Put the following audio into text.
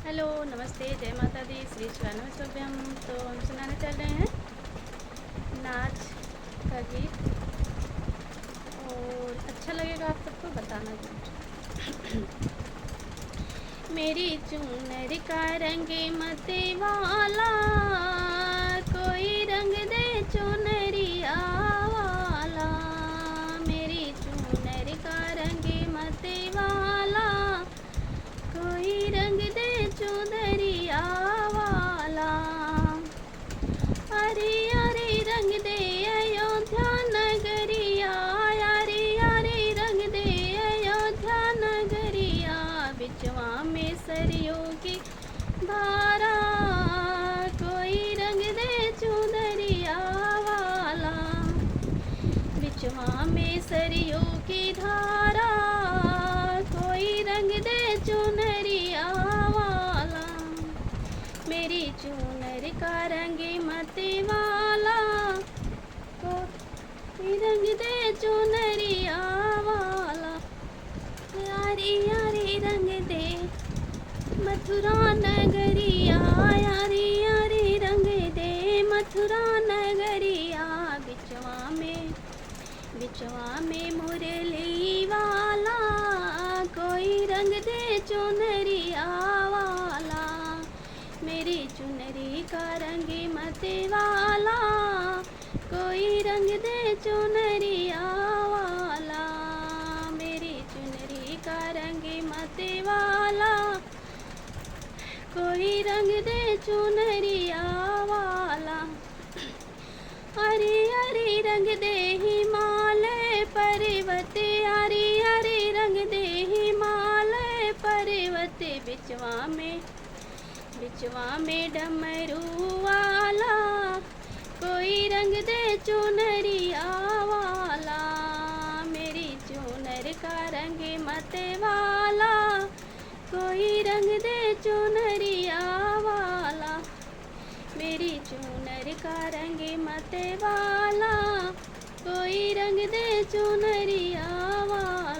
Hello, नमस्ते, जय माता दी, श्री शिवानंद सभ्यम। तो हम सुनाने चल रहे हैं नाच का गीत। और अच्छा लगेगा आप सबको, बताना जरूर। मेरी चुनर का रंग मत वाला, कोई रंग दे चुनरिया वाला। मेरी चुनर का रंग मत वाला, कोई रंग दे चुनरिया वाला। अरे अरे रंग दे अयोध्या नगरिया, अरे अरे रंग दे अयोध्या नगरिया। बिचवा में सरियों की धारा, कोई रंग दे चुनरिया वाला। बिचवा में सरियों की धारा, कोई रंग दे चुनरिया वाला। मेरी चुनर का रंग मत वाला, कोई रंग दे चुनरिया वाला। यारी यारी रंग दे मथुरा नगरिया, यारी यारी रंग दे मथुरा नगरिया। बिचवा में मुरली वाला, कोई रंग दे चुनरिया वाला। मेरी चुनरी का रंग मत वाला, कोई रंग दे चुनरिया वाला। मेरी चुनरी का रंग मत वाला, कोई रंग दे चुनरिया वाला। अरे अरे रंग दे हिमालय पर्वत, अरे अरे रंग दे हिमालय पर्वत। बिचवा में डमरू वाला, कोई रंग दे चुनरिया वाला। मेरी चुनर का रंग मत वाला, कोई रंग दे चुनरिया वाला। मेरी चुनर का रंग मत वाला, कोई रंग दे चुनरिया वाला।